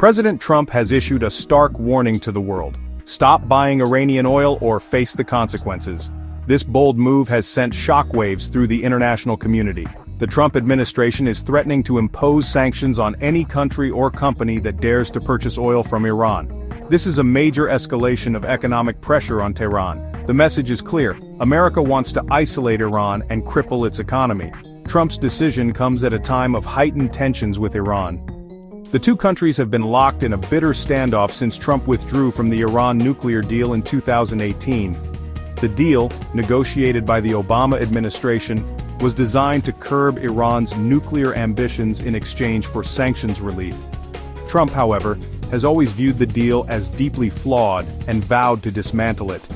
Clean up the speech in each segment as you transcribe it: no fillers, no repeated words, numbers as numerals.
President Trump has issued a stark warning to the world. Stop buying Iranian oil or face the consequences. This bold move has sent shockwaves through the international community. The Trump administration is threatening to impose sanctions on any country or company that dares to purchase oil from Iran. This is a major escalation of economic pressure on Tehran. The message is clear: America wants to isolate Iran and cripple its economy. Trump's decision comes at a time of heightened tensions with Iran. The two countries have been locked in a bitter standoff since Trump withdrew from the Iran nuclear deal in 2018. The deal, negotiated by the Obama administration, was designed to curb Iran's nuclear ambitions in exchange for sanctions relief. Trump, however, has always viewed the deal as deeply flawed and vowed to dismantle it.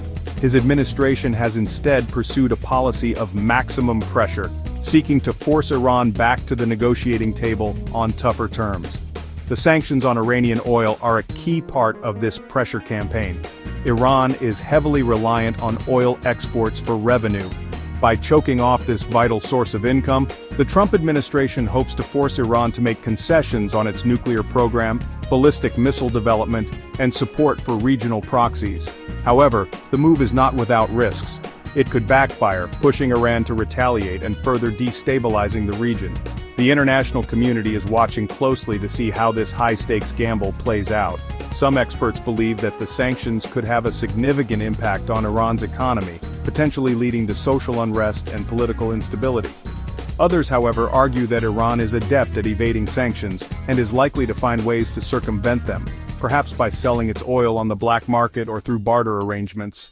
His administration has instead pursued a policy of maximum pressure, seeking to force Iran back to the negotiating table on tougher terms. The sanctions on Iranian oil are a key part of this pressure campaign. Iran is heavily reliant on oil exports for revenue. By choking off this vital source of income, the Trump administration hopes to force Iran to make concessions on its nuclear program, ballistic missile development, and support for regional proxies. However, the move is not without risks. It could backfire, pushing Iran to retaliate and further destabilizing the region. The international community is watching closely to see how this high-stakes gamble plays out. Some experts believe that the sanctions could have a significant impact on Iran's economy, potentially leading to social unrest and political instability. Others, however, argue that Iran is adept at evading sanctions and is likely to find ways to circumvent them, perhaps by selling its oil on the black market or through barter arrangements.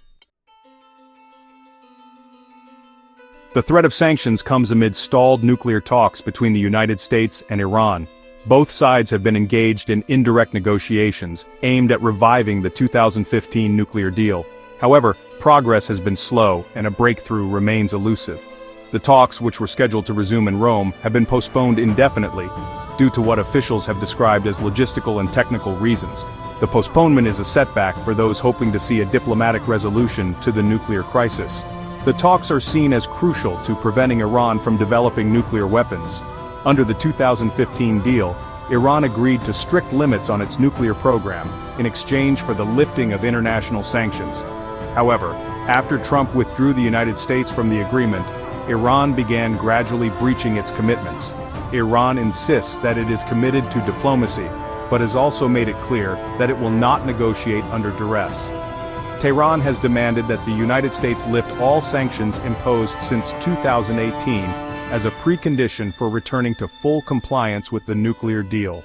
The threat of sanctions comes amid stalled nuclear talks between the United States and Iran. Both sides have been engaged in indirect negotiations aimed at reviving the 2015 nuclear deal. However, progress has been slow and a breakthrough remains elusive. The talks, which were scheduled to resume in Rome, have been postponed indefinitely, due to what officials have described as logistical and technical reasons. The postponement is a setback for those hoping to see a diplomatic resolution to the nuclear crisis. The talks are seen as crucial to preventing Iran from developing nuclear weapons. Under the 2015 deal, Iran agreed to strict limits on its nuclear program in exchange for the lifting of international sanctions. However, after Trump withdrew the United States from the agreement, Iran began gradually breaching its commitments. Iran insists that it is committed to diplomacy, but has also made it clear that it will not negotiate under duress. Tehran has demanded that the United States lift all sanctions imposed since 2018 as a precondition for returning to full compliance with the nuclear deal.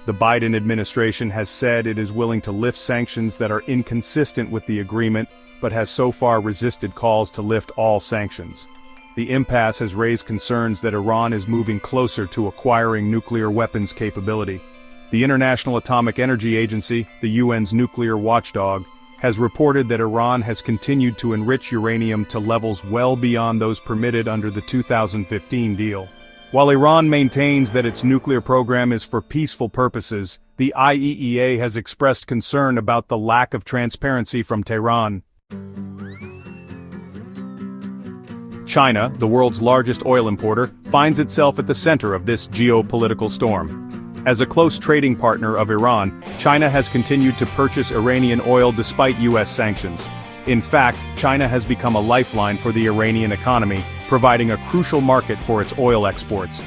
The Biden administration has said it is willing to lift sanctions that are inconsistent with the agreement, but has so far resisted calls to lift all sanctions. The impasse has raised concerns that Iran is moving closer to acquiring nuclear weapons capability. The International Atomic Energy Agency, the UN's nuclear watchdog, has reported that Iran has continued to enrich uranium to levels well beyond those permitted under the 2015 deal. While Iran maintains that its nuclear program is for peaceful purposes, the IAEA has expressed concern about the lack of transparency from Tehran. China, the world's largest oil importer, finds itself at the center of this geopolitical storm. As a close trading partner of Iran, China has continued to purchase Iranian oil despite U.S. sanctions. In fact, China has become a lifeline for the Iranian economy, providing a crucial market for its oil exports.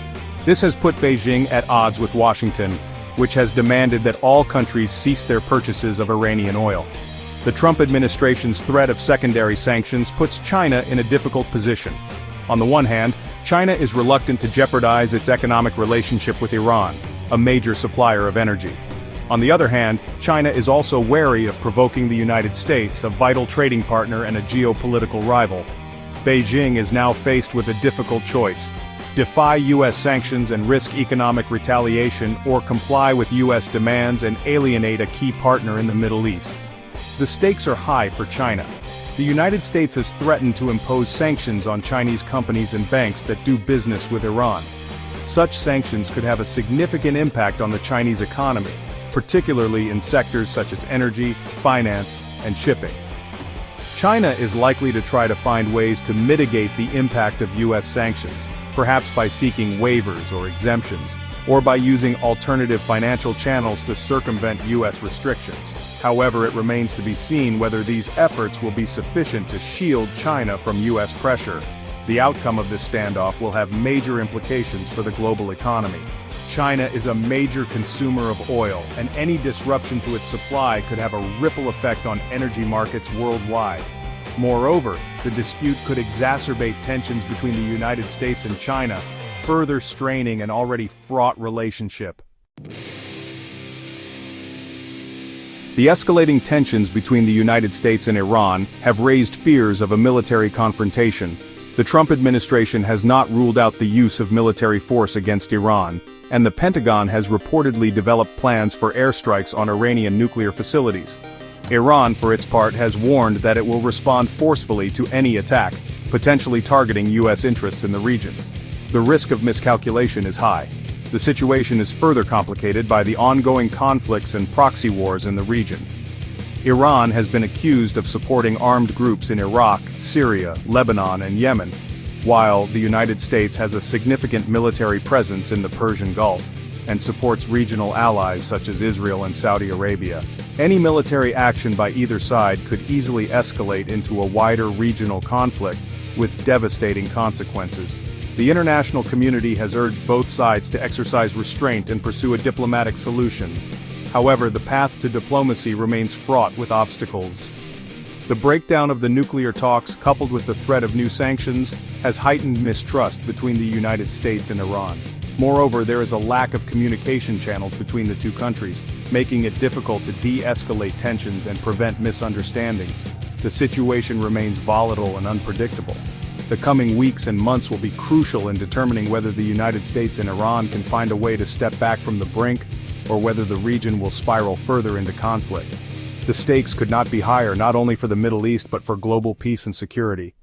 This has put Beijing at odds with Washington, which has demanded that all countries cease their purchases of Iranian oil. The Trump administration's threat of secondary sanctions puts China in a difficult position. On the one hand, China is reluctant to jeopardize its economic relationship with Iran, a major supplier of energy. On the other hand, China is also wary of provoking the United States, a vital trading partner and a geopolitical rival. Beijing is now faced with a difficult choice: defy U.S. sanctions and risk economic retaliation, or comply with U.S. demands and alienate a key partner in the Middle East. The stakes are high for China. The United States has threatened to impose sanctions on Chinese companies and banks that do business with Iran. Such sanctions could have a significant impact on the Chinese economy, particularly in sectors such as energy, finance, and shipping. China is likely to try to find ways to mitigate the impact of U.S. sanctions, perhaps by seeking waivers or exemptions, or by using alternative financial channels to circumvent U.S. restrictions. However, it remains to be seen whether these efforts will be sufficient to shield China from U.S. pressure. The outcome of this standoff will have major implications for the global economy. China is a major consumer of oil, and any disruption to its supply could have a ripple effect on energy markets worldwide. Moreover, the dispute could exacerbate tensions between the United States and China, further straining an already fraught relationship. The escalating tensions between the United States and Iran have raised fears of a military confrontation. The Trump administration has not ruled out the use of military force against Iran, and the Pentagon has reportedly developed plans for airstrikes on Iranian nuclear facilities. Iran, for its part, has warned that it will respond forcefully to any attack, potentially targeting U.S. interests in the region. The risk of miscalculation is high. The situation is further complicated by the ongoing conflicts and proxy wars in the region. Iran has been accused of supporting armed groups in Iraq, Syria, Lebanon, and Yemen, while the United States has a significant military presence in the Persian Gulf and supports regional allies such as Israel and Saudi Arabia. Any military action by either side could easily escalate into a wider regional conflict with devastating consequences. The international community has urged both sides to exercise restraint and pursue a diplomatic solution. However, the path to diplomacy remains fraught with obstacles. The breakdown of the nuclear talks, coupled with the threat of new sanctions, has heightened mistrust between the United States and Iran. Moreover, there is a lack of communication channels between the two countries, making it difficult to de-escalate tensions and prevent misunderstandings. The situation remains volatile and unpredictable. The coming weeks and months will be crucial in determining whether the United States and Iran can find a way to step back from the brink, or whether the region will spiral further into conflict. The stakes could not be higher, not only for the Middle East but for global peace and security.